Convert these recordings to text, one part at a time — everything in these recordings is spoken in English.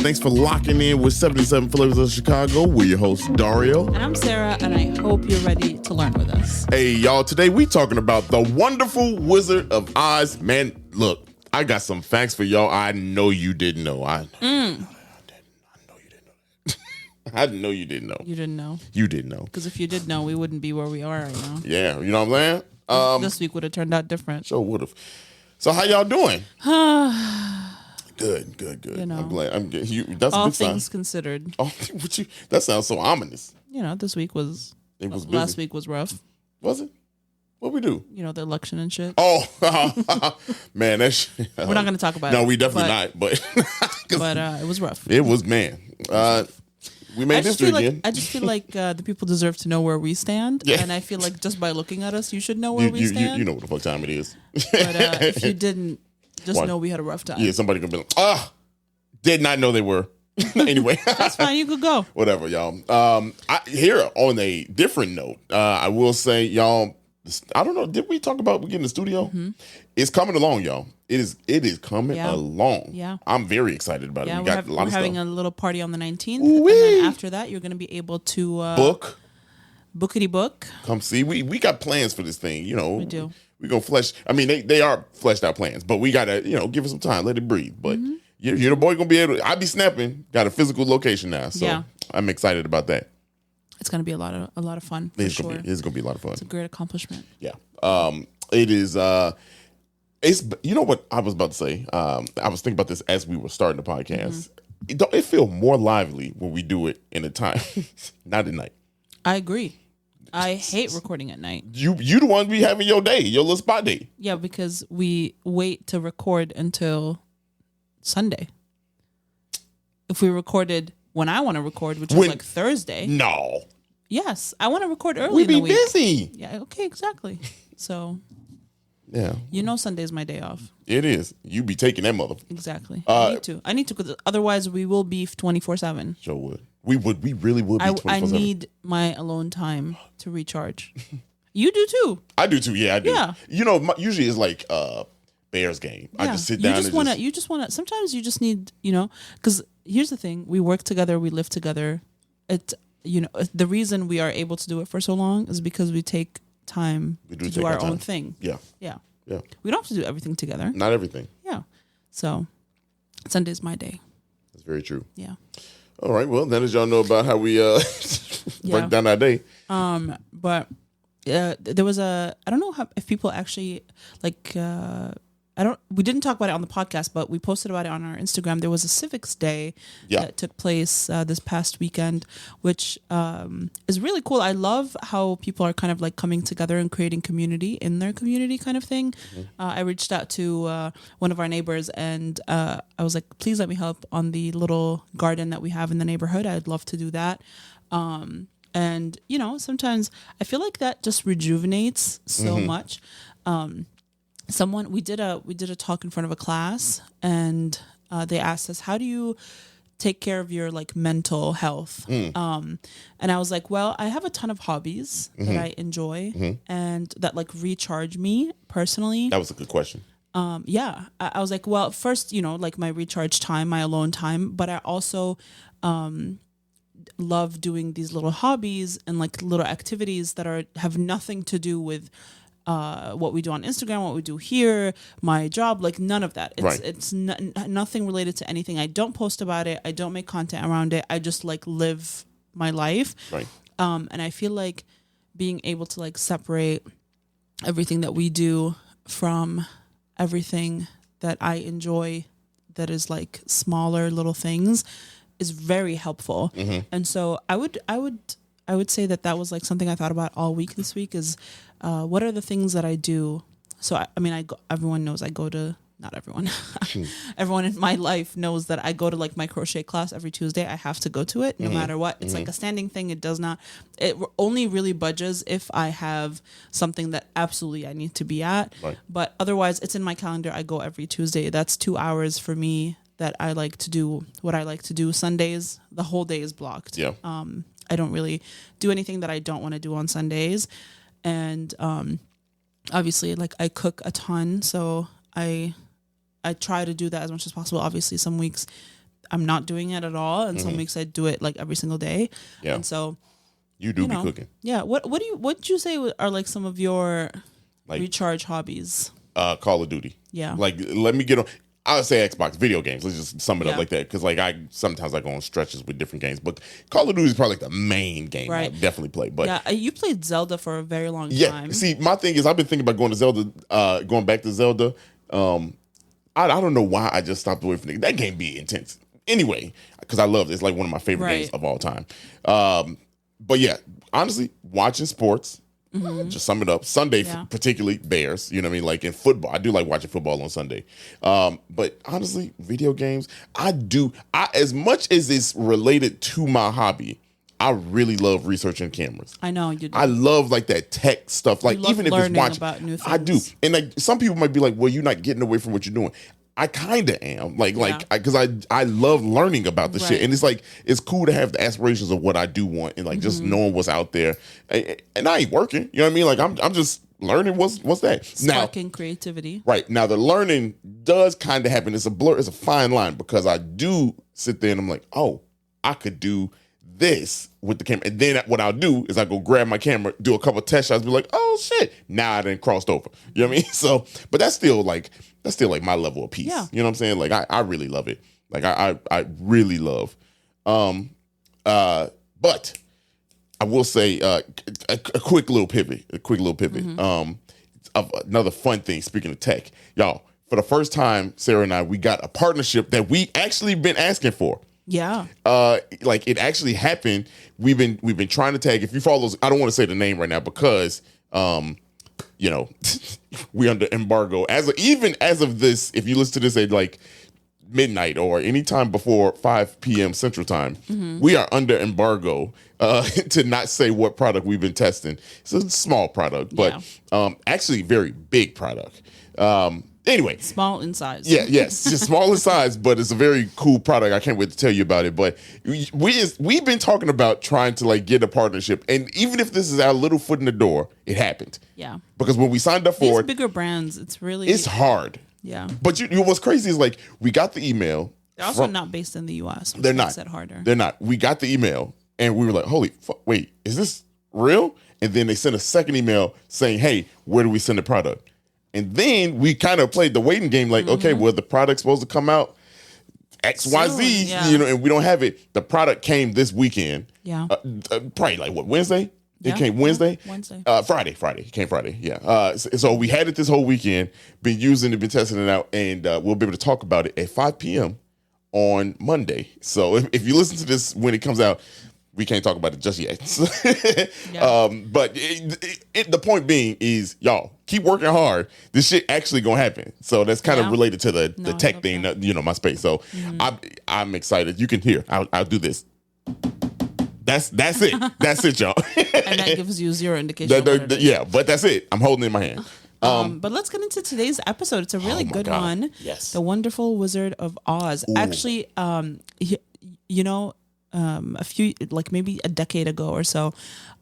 Thanks for locking in with 77 Flavors of Chicago. We're your hosts, Dario. And I'm Sarah, and I hope you're ready to learn with us. Hey, y'all. Today we talking about the Wonderful Wizard of Oz. Man, look, I got some facts for y'all I know you didn't know. I know you didn't know. I know you didn't know. You didn't know? You didn't know. Because if you did know, we wouldn't be where we are right now. Yeah, you know what I'm saying? This week would have turned out different. Sure would have. So how y'all doing? Good. You know, I'm glad. That's all a good sign. things considered. Oh, that sounds so ominous. You know, this week was. It was busy. Last week was rough. Was it? What we do? You know, the election and shit. Oh, man, that shit. We're not going to talk about it. No, we definitely not. But it was rough. It was, man. We made history again. I just feel like the people deserve to know where we stand. Yeah. And I feel like just by looking at us, you should know where we stand. You know what the fuck time it is. But if you didn't, just know we had a rough time. Yeah, somebody gonna be like, did not know they were. Anyway. That's fine. You could go. Whatever, y'all. Here on a different note, I will say, y'all, I don't know, did we talk about getting the studio? Mm-hmm. It's coming along, y'all. It is coming along. Yeah. I'm very excited about it. We got a lot of stuff. We're having a little party on the 19th. Ooh-wee. And then after that, you're going to be able to bookity book. Come see. We got plans for this thing, you know. We do. We're going to flesh. I mean, they are fleshed out plans, but we got to, give it some time, let it breathe. But you're the boy going to be able to, I be snapping, got a physical location now. So I'm excited about that. It's going to be a lot of fun. It's going to be a lot of fun. It's a great accomplishment. Yeah. It is, it's, you know what I was about to say? I was thinking about this as we were starting the podcast. Mm-hmm. It feels more lively when we do it in a time, not at night. I agree. I hate recording at night. You the one be having your day, your little spot day. Yeah, because we wait to record until Sunday. If we recorded when I want to record, which is like Thursday. No. Yes, I want to record early. We be in the week. busy. Yeah. Okay. Exactly. So. Yeah. You know, Sunday's my day off. It is. You be taking that mother. Exactly. I need to. Because otherwise, we will be 24/7. Sure would. We really would be 24/7. I need my alone time to recharge. You do too. I do too. Yeah, I do. Yeah. You know, usually it's like Bears game. Yeah. I just sit down. You just want to. Sometimes you just need. Because here's the thing: we work together, we live together. The reason we are able to do it for so long is because we take time to do our own thing. Yeah. We don't have to do everything together. Not everything. Yeah. So Sunday's my day. That's very true. Yeah. All right. Well, then as y'all know about how we break down our day. But there was I don't know if people actually like. We didn't talk about it on the podcast, but we posted about it on our Instagram. There was a Civics Day that took place this past weekend, which is really cool. I love how people are kind of like coming together and creating community in their community kind of thing. Mm-hmm. I reached out to one of our neighbors and I was like, please let me help on the little garden that we have in the neighborhood. I'd love to do that. And, sometimes I feel like that just rejuvenates so much. We did a talk in front of a class, and they asked us, how do you take care of your like mental health? And I was like, well, I have a ton of hobbies that I enjoy and that like recharge me personally. That was a good question. I was like, well, first, like my recharge time, my alone time, but I also love doing these little hobbies and like little activities that have nothing to do with what we do on Instagram, what we do here, my job, like none of that. It's nothing related to anything. I don't post about it. I don't make content around it. I just like live my life. Right. And I feel like being able to like separate everything that we do from everything that I enjoy that is like smaller little things is very helpful. Mm-hmm. And so I would say that was like something I thought about all week this week is what are the things that I do? So, everyone knows I go to, not everyone, everyone in my life knows that I go to like my crochet class every Tuesday. I have to go to it no matter what. It's like a standing thing. It only really budges if I have something that absolutely I need to be at. Right. But otherwise it's in my calendar. I go every Tuesday. That's 2 hours for me that I like to do what I like to do. Sundays, the whole day is blocked. Yeah. I don't really do anything that I don't want to do on Sundays. And obviously, like I cook a ton, so I try to do that as much as possible. Obviously, some weeks I'm not doing it at all, and some weeks I do it like every single day. Yeah. And so You do be cooking. Yeah. What would you say are like some of your Like recharge hobbies? Call of Duty. Yeah. Like let me get on. I would say Xbox video games. Let's just sum it up Yeah. like that, because like sometimes I go on stretches with different games, but Call of Duty is probably like the main game I Right. definitely play. But Yeah, you played Zelda for a very long yeah, time. see, my thing is I've been thinking about going back to Zelda. I don't know why I just stopped away from it. That game be intense anyway, because I love it. It's like one of my favorite games of all time. But yeah, honestly, watching sports. Just sum it up. Sunday, particularly Bears. You know what I mean? Like in football, I do like watching football on Sunday. But honestly, video games, I as much as it's related to my hobby, I really love researching cameras. I know you do. I love like that tech stuff. Like love even if it's learning watching, about new I do. things. And like some people might be like, "Well, you're not getting away from what you're doing." I kind of am. Because I love learning about the shit, and it's like it's cool to have the aspirations of what I do want, and like just knowing what's out there. And I ain't working. You know what I mean? Like I'm just learning what's that. Sparking creativity. Right. Now the learning does kind of happen. It's a blur. It's a fine line, because I do sit there and I'm like, oh, I could do this with the camera. And then what I'll do is I go grab my camera, do a couple of test shots, be like, oh shit, now I done crossed over. You know what I mean? So, but that's still like my level of peace. Yeah. You know what I'm saying? Like I really love it. Like I really love. But I will say a quick little pivot. Of another fun thing, speaking of tech, y'all, for the first time, Sarah and I, we got a partnership that we actually been asking for. Yeah. Like it actually happened. We've been trying to tag. If you follow us, I don't want to say the name right now because you know, we under embargo. Even as of this, if you listen to this at like midnight or anytime before 5 p.m. Central Time, we are under embargo to not say what product we've been testing. It's a small product, but actually very big product. Anyway, small in size. Yeah, yes, just small in size, but it's a very cool product. I can't wait to tell you about it. But we've been talking about trying to like get a partnership, and even if this is our little foot in the door, it happened. Yeah, because when we signed up for it, bigger brands, it's hard. Yeah, but you know what's crazy is like we got the email. They're also not based in the U.S. They're not. Makes it harder. They're not. We got the email, and we were like, "Holy fuck! Wait, is this real?" And then they sent a second email saying, "Hey, where do we send the product?" And then we kind of played the waiting game, like, okay, well, the product's supposed to come out XYZ, you know, and we don't have it. The product came this weekend. Yeah. Probably like what, Wednesday? It came Wednesday? Wednesday. Friday. It came Friday, yeah. So we had it this whole weekend, been using it, been testing it out, and we'll be able to talk about it at 5 p.m. on Monday. So if you listen to this when it comes out, we can't talk about it just yet. But the point being is, y'all, keep working hard. This shit actually gonna happen. So that's kind of related to the tech thing, you know, my space. So I'm excited. You can hear. I'll do this. That's it. That's it, y'all. And that gives you zero indication. Yeah, but that's it. I'm holding it in my hand. But let's get into today's episode. It's a really good one. Yes. The Wonderful Wizard of Oz. Ooh. Actually, you know, a few, like maybe a decade ago or so,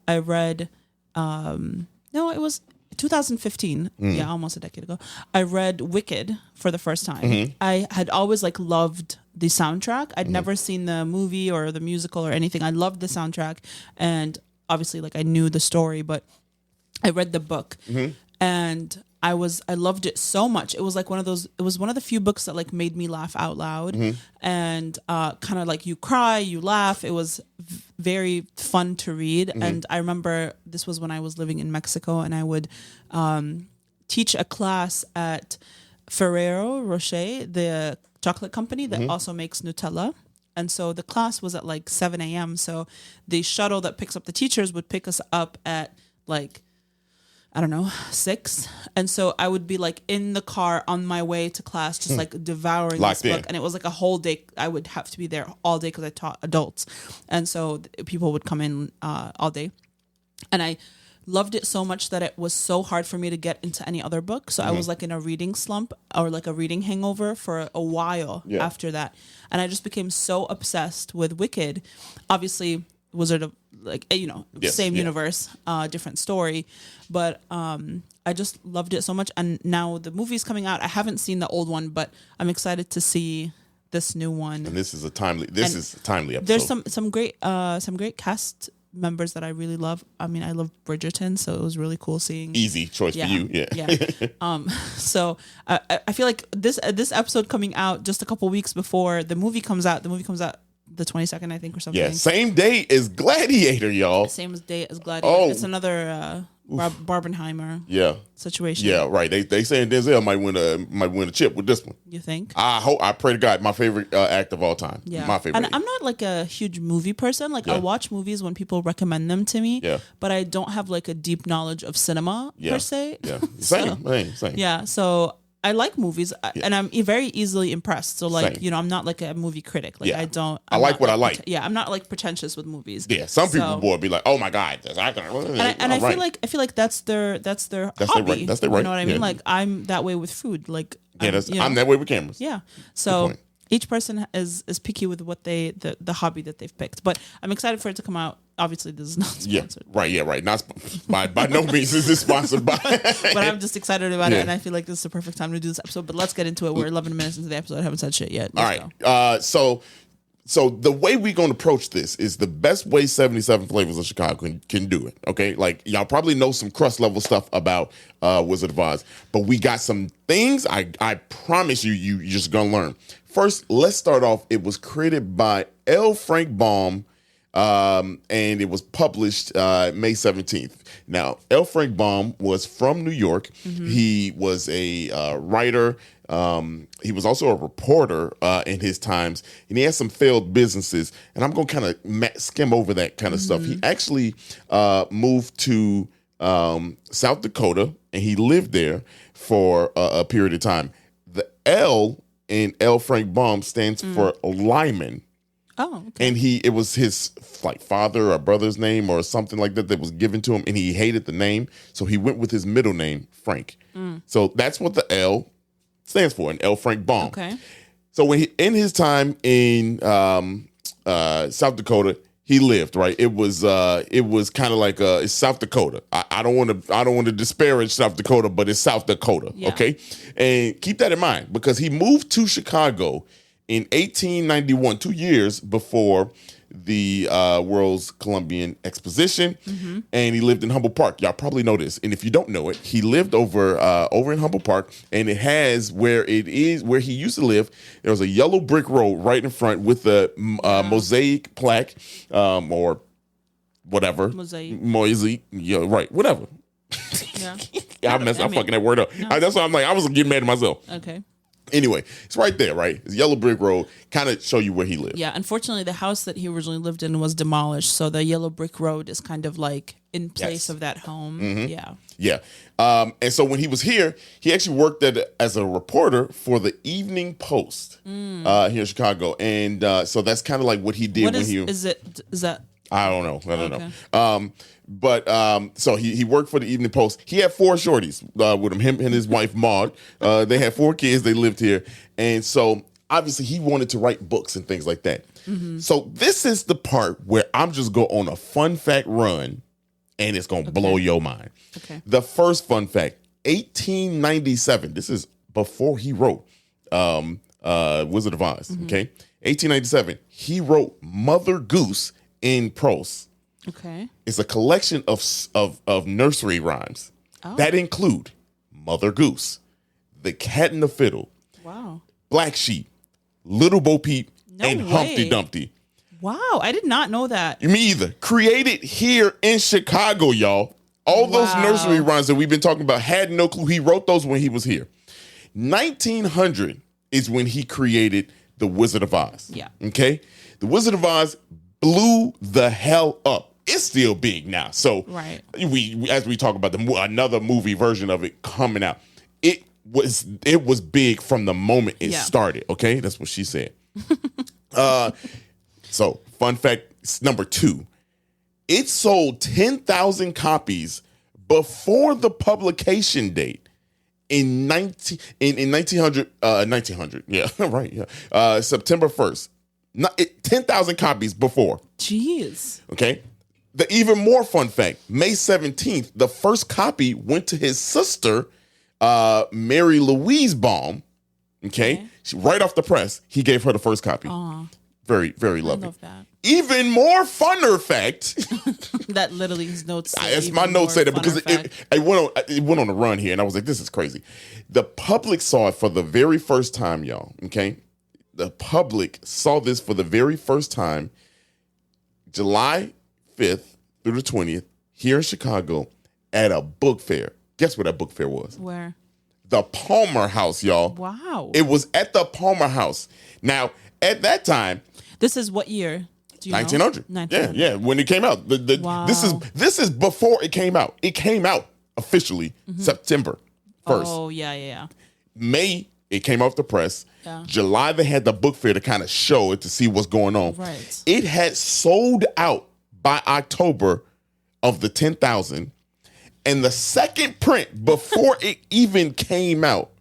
I read, no, it was 2015. Yeah, almost a decade ago. I read Wicked for the first time. I had always like loved the soundtrack. I'd never seen the movie or the musical or anything. I loved the soundtrack, and obviously like I knew the story, but I read the book and I loved it so much. It was like one of the few books that like made me laugh out loud and kind of like you cry, you laugh. It was very fun to read. And I remember this was when I was living in Mexico, and I would teach a class at Ferrero Rocher, the chocolate company that also makes Nutella. And so the class was at like 7 a.m. So the shuttle that picks up the teachers would pick us up at like, I don't know, 6. And so I would be like in the car on my way to class, just like devouring this book. And it was like a whole day. I would have to be there all day because I taught adults. And so people would come in all day. And I loved it so much that it was so hard for me to get into any other book. So I was like in a reading slump or like a reading hangover for a while after that. And I just became so obsessed with Wicked. Obviously, Wizard of, like, you know, same universe, different story, but I just loved it so much. And now the movie's coming out. I haven't seen the old one, but I'm excited to see this new one. And this is a timely episode. There's some great cast members that I really love. I mean, I love Bridgerton, so it was really cool seeing. Easy choice for you, yeah. So I feel like this episode coming out just a couple weeks before the movie comes out. The movie comes out the 22nd, I think, or something. Yeah, same day as Gladiator, y'all. Same day as Gladiator. Oh. It's another Barbenheimer situation. Yeah, right. They saying Denzel might win a chip with this one. You think? I pray to God, my favorite act of all time. Yeah, my favorite. And I'm not like a huge movie person. Like I watch movies when people recommend them to me. Yeah. But I don't have like a deep knowledge of cinema per se. Yeah. Same. Yeah. So I like movies, and I'm very easily impressed. So, like, Same. I'm not like a movie critic. Like, I don't. I like what I like. Yeah, I'm not like pretentious with movies. Yeah, some people would be like, "Oh my God, I feel like that's their hobby. That's their right. You know what I mean? Like, I'm that way with food. Like, I'm that way with cameras. Yeah. So each person is picky with what the hobby that they've picked. But I'm excited for it to come out. Obviously, this is not sponsored. Yeah, right. Not by no means is this sponsored by. But I'm just excited about it, and I feel like this is the perfect time to do this episode. But let's get into it. We're 11 minutes into the episode. I haven't said shit yet. All right. So the way we're going to approach this is the best way 77 Flavors of Chicago can do it. Okay, like y'all probably know some crust level stuff about Wizard of Oz, but we got some things I promise you're just gonna learn. First, let's start off. It was created by L. Frank Baum. And it was published May 17th. Now, L. Frank Baum was from New York. Mm-hmm. He was a writer. He was also a reporter in his times, and he had some failed businesses. And I'm going to kind of skim over that kind of stuff. He actually moved to South Dakota, and he lived there for a period of time. The L in L. Frank Baum stands for Lyman. Oh, okay. And it was his like father or brother's name or something like that was given to him, and he hated the name, so he went with his middle name, Frank. So that's what the L stands for, an L. Frank Baum. Okay. So when in his time in South Dakota, he lived right. It was kind of like it's South Dakota. I don't want to disparage South Dakota, but it's South Dakota. Yeah. Okay, and keep that in mind because he moved to Chicago in 1891, 2 years before the World's Columbian Exposition, and he lived in Humble Park. Y'all probably know this, and if you don't know it, he lived over in Humble Park, and it has where he used to live. There was a yellow brick road right in front with a mosaic plaque, or whatever. Mosaic. Yeah, right. Whatever. Yeah. I'm fucking that word up. No. That's why I'm like, I was getting mad at myself. Okay. Anyway, it's right there, right? It's yellow brick road, kind of show you where he lived. Yeah, unfortunately, the house that he originally lived in was demolished, so the yellow brick road is kind of like in place of that home. Mm-hmm. Yeah. And so when he was here, he actually worked as a reporter for the Evening Post here in Chicago, and so that's kind of like what he did is that? I don't know. But so he worked for the Evening Post. He had 4 shorties with him and his wife Maud. They had 4 kids. They lived here, and so obviously he wanted to write books and things like that. So this is the part where I'm just going on a fun fact run, and it's going to blow your mind. Okay. The first fun fact: 1897. This is before he wrote Wizard of Oz. Okay, 1897. He wrote Mother Goose in prose. Okay. It's a collection of nursery rhymes that include Mother Goose, The Cat and the Fiddle, Black Sheep, Little Bo Peep, and Humpty Dumpty. Wow, I did not know that. Me either. Created here in Chicago, y'all. All those nursery rhymes that we've been talking about, had no clue. He wrote those when he was here. 1900 is when he created The Wizard of Oz. Yeah. Okay? The Wizard of Oz blew the hell up. It's still big now. So we as we talk about another movie version of it coming out, it was big from the moment it started. Okay, that's what she said. So fun fact number 2, it sold 10,000 copies before the publication date in 1900. Yeah, right. Yeah, September 1st. 10,000 copies before. Jeez. Okay. The even more fun fact, May 17th, the first copy went to his sister, Mary Louise Baum. Okay. Right off the press, he gave her the first copy. Very, very lovely. I love that. Even more funner fact. That literally his notes say. It's my notes say that because it went on a run here, and I was like, this is crazy. The public saw it for the very first time, y'all. Okay. The public saw this for the very first time July 5th through the 20th here in Chicago at a book fair. Guess what that book fair was? Where? The Palmer House, y'all. Wow. It was at the Palmer House. Now, at that time, this is what year? Do you 1900. know? 1900. Yeah, when it came out. Wow. This is before it came out. It came out officially September 1st. Oh, yeah. May, it came off the press. Yeah. July, they had the book fair to kind of show it, to see what's going on. Right. It had sold out by October of the 10,000. And the second print before it even came out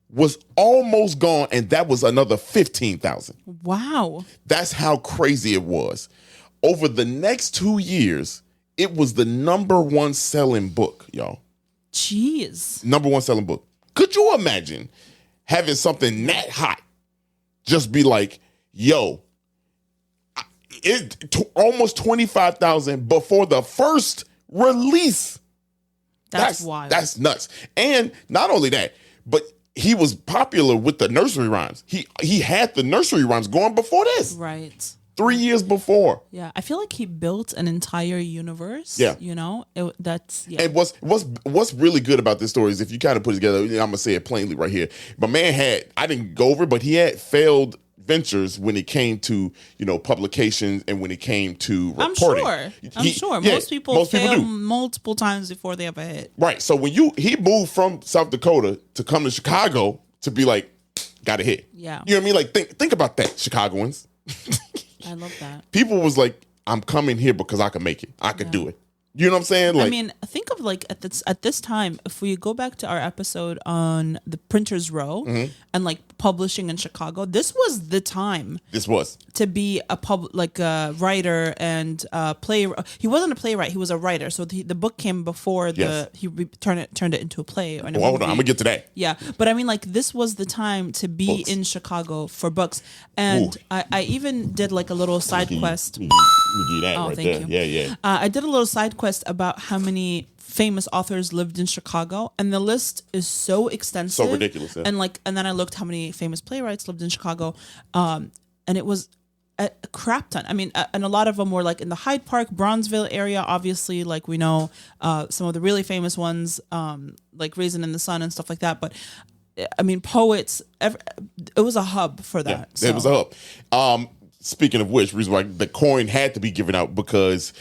was almost gone, and that was another 15,000. Wow. That's how crazy it was. Over the next 2 years, it was the number one selling book, y'all. Jeez. Number one selling book. Could you imagine having something that hot just be like, yo, almost 25,000 before the first release? That's wild. That's nuts. And not only that, but he was popular with the nursery rhymes. He had the nursery rhymes going before this. Right. 3 years before. Yeah, I feel like he built an entire universe. Yeah. You know, that's. And what's really good about this story is if you kind of put it together, I'm going to say it plainly right here. But man I didn't go over it, but he had failed ventures when it came to, publications and when it came to reporting. I'm sure. Most people fail multiple times before they ever hit. Right. So when he moved from South Dakota to come to Chicago to be like, got a hit. Yeah. You know what I mean? Like think about that, Chicagoans. I love that. People was like, I'm coming here because I can make it. I could do it. You know what I'm saying? Like, I mean, think of like at this time, if we go back to our episode on the Printers Row and like publishing in Chicago, this was the time. This was to be a writer and playwright. He wasn't a playwright; he was a writer. So the book came before he turned it into a play. Or hold on, I'm gonna get to that. Yeah, but I mean, like this was the time to be in Chicago for books, and I even did like a little side quest. Thank you. Yeah. I did a little side quest about how many famous authors lived in Chicago, and the list is so extensive, so ridiculous. Yeah. And then I looked how many famous playwrights lived in Chicago, and it was a crap ton. I mean, and a lot of them were like in the Hyde Park, Bronzeville area. Obviously, like we know some of the really famous ones, like Raisin in the Sun and stuff like that. But I mean, poets. It was a hub for that. Yeah, so. It was a hub. Speaking of which, reason why the coin had to be given out because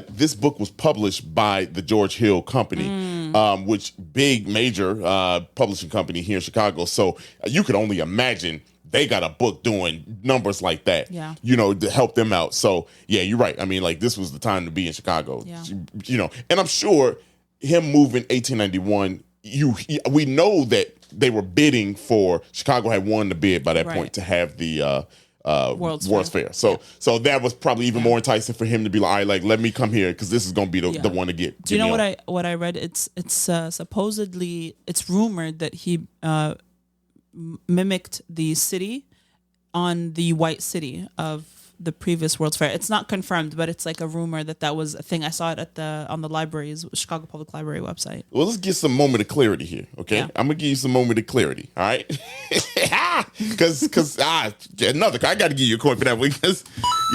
this book was published by the George Hill Company, which big major publishing company here in Chicago. So you could only imagine they got a book doing numbers like that, to help them out. So yeah, you're right. I mean, like this was the time to be in Chicago, and I'm sure him moving 1891, we know that they were bidding for, Chicago had won the bid by that point to have the World's Fair. So that was probably even more enticing for him to be like, all right, like let me come here because this is going to be the one to get. Do you know what I read? It's supposedly, it's rumored that he mimicked the city on the White City of the previous World's Fair. It's not confirmed, but it's like a rumor that was a thing. I saw it on the library's Chicago Public Library website. Well, let's get some moment of clarity here, okay? Yeah. I'm gonna give you some moment of clarity, all right? Because I got to give you a coin for that because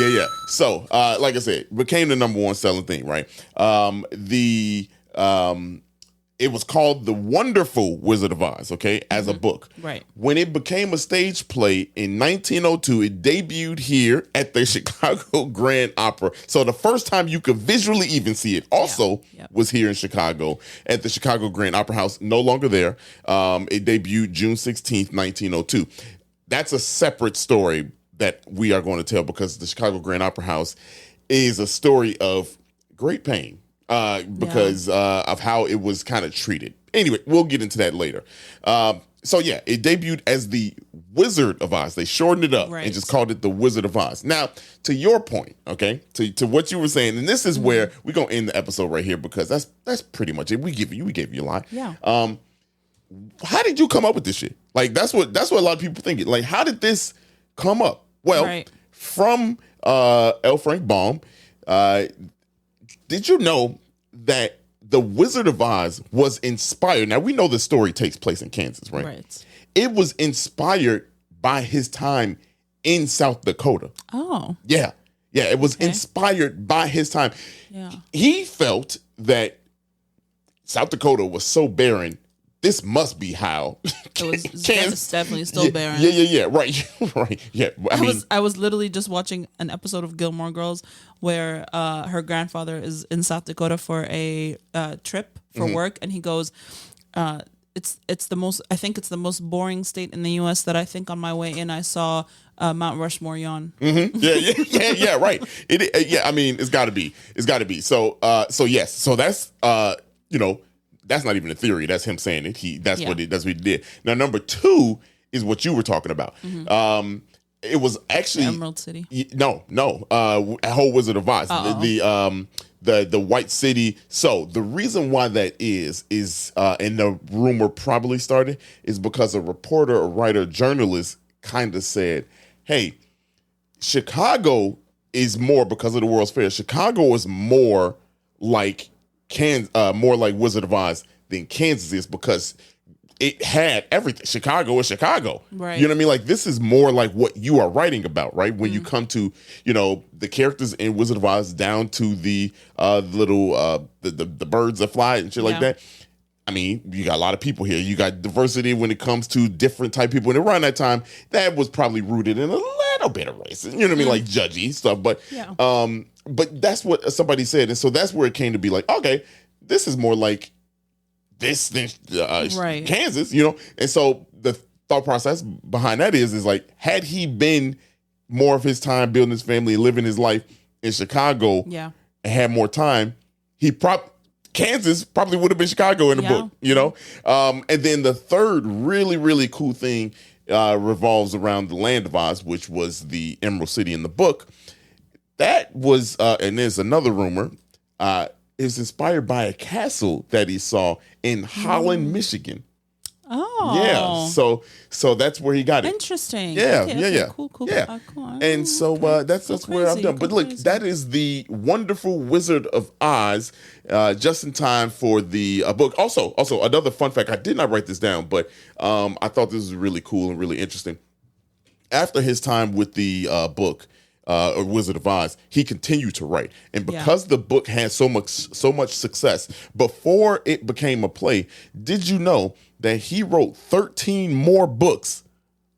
yeah. So, like I said, became the number one selling thing, right? It was called The Wonderful Wizard of Oz, okay, as a book. Right. When it became a stage play in 1902, it debuted here at the Chicago Grand Opera. So the first time you could visually even see it also was here in Chicago at the Chicago Grand Opera House, no longer there. It debuted June 16th, 1902. That's a separate story that we are going to tell because the Chicago Grand Opera House is a story of great pain. Because of how it was kind of treated. Anyway, we'll get into that later. So yeah, it debuted as the Wizard of Oz. They shortened it up and just called it the Wizard of Oz. Now, to your point, okay, to what you were saying, and this is where we're gonna end the episode right here because that's pretty much it. We gave you a lie. Yeah. how did you come up with this shit? Like, that's what a lot of people think. Like, how did this come up? Well, from L. Frank Baum, did you know that The Wizard of Oz was inspired? Now, we know the story takes place in Kansas, right? Right. It was inspired by his time in South Dakota. Oh. Yeah. Yeah, it was inspired by his time. Yeah. He felt that South Dakota was so barren. This must be how. It's definitely still barren. Yeah. Right. Right. Yeah. I was literally just watching an episode of Gilmore Girls where her grandfather is in South Dakota for a trip for work, and he goes, it's the most boring state in the U.S. that I think on my way in I saw Mount Rushmore yawn. Yeah. Right. I mean, it's got to be. So yes. So that's that's not even a theory. That's him saying it. That's what he did. Now, number 2 is what you were talking about. It was actually Emerald City. No. A whole Wizard of Oz. The White City. So the reason why that is and the rumor probably started is because a reporter, a writer, journalist kind of said, "Hey, Chicago is more because of the World's Fair. Chicago is more like more like Wizard of Oz than Kansas is because it had everything. Chicago is Chicago. Right. You know what I mean? Like, this is more like what you are writing about, right? When you come to, the characters in Wizard of Oz down to the little the birds that fly and shit like that. I mean, you got a lot of people here. You got diversity when it comes to different type of people. And around that time, that was probably rooted in a little bit of racism. You know what I mean? Like judgy stuff. But that's what somebody said. And so that's where it came to be like, okay, this is more like this than Kansas, And so the thought process behind that is like, had he been more of his time building his family, living his life in Chicago, and had more time, Kansas probably would have been Chicago in the book, And then the third really, really cool thing revolves around the land of Oz, which was the Emerald City in the book. That was, and there's another rumor, is inspired by a castle that he saw in Holland, Michigan. Oh. Yeah. So that's where he got it. Interesting. Yeah. Okay, Cool. Yeah. Cool. And so that's where I'm done. But look, that is the Wonderful Wizard of Oz, just in time for the book. Also, another fun fact, I did not write this down, but I thought this was really cool and really interesting. After his time with the book, or Wizard of Oz, he continued to write, and because the book had so much success before it became a play, did you know that he wrote 13 more books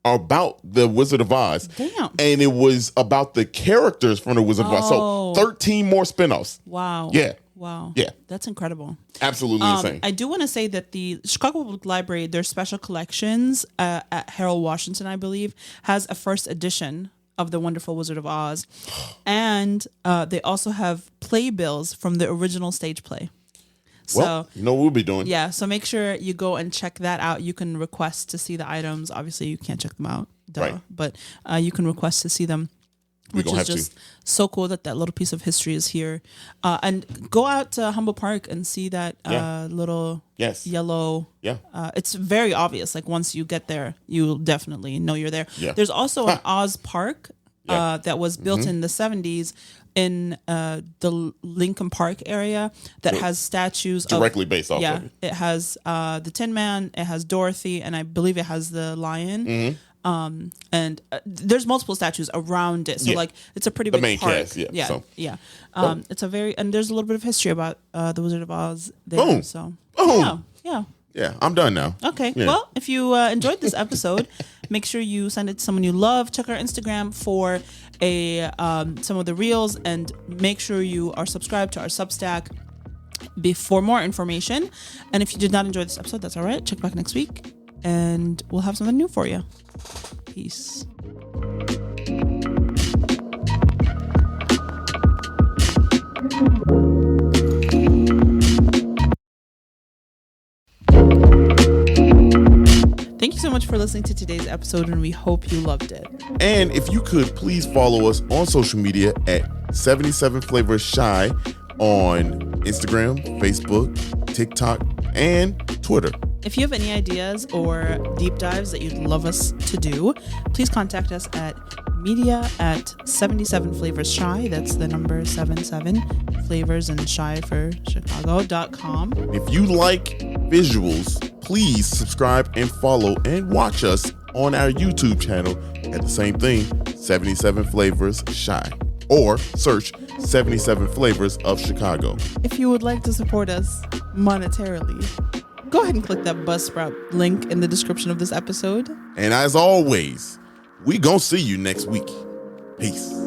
about the Wizard of Oz? Damn. And it was about the characters from the Wizard of Oz. So 13 more spinoffs. Wow. Yeah. Wow. Yeah. That's incredible. Absolutely insane. I do want to say that the Chicago Public Library, their special collections at Harold Washington, I believe, has a first edition of The Wonderful Wizard of Oz. And they also have playbills from the original stage play. Well, you know what we'll be doing. Yeah, so make sure you go and check that out. You can request to see the items. Obviously, you can't check them out, right. But you can request to see them, which is just so cool that little piece of history is here. And go out to Humboldt Park and see that little yellow. Yeah. It's very obvious. Like, once you get there, you'll definitely know you're there. Yeah. There's also an Oz Park that was built in the 70s in the Lincoln Park area that has statues directly based off of it. It has the Tin Man, it has Dorothy, and I believe it has the lion. And there's multiple statues around it, so like it's a pretty big main park. cast, It's a very, and there's a little bit of history about the Wizard of Oz there. Boom. So Yeah, I'm done now. Okay. Yeah. Well, if you enjoyed this episode, make sure you send it to someone you love. Check our Instagram for some of the reels, and make sure you are subscribed to our Substack for more information. And if you did not enjoy this episode, that's all right. Check back next week, and we'll have something new for you. Peace. Thank you so much for listening to today's episode, and we hope you loved it. And if you could, please follow us on social media at 77 Flavors Shy on Instagram, Facebook, TikTok, and Twitter. If you have any ideas or deep dives that you'd love us to do, please contact us at media@77flavorsshy. That's the number 77 flavors and shy for Chicago.com. If you like visuals, please subscribe and follow and watch us on our YouTube channel at the same thing, 77 Flavors Shy, or search 77 Flavors of Chicago. If you would like to support us monetarily, go ahead and click that Buzzsprout link in the description of this episode. And as always, we gonna see you next week. Peace.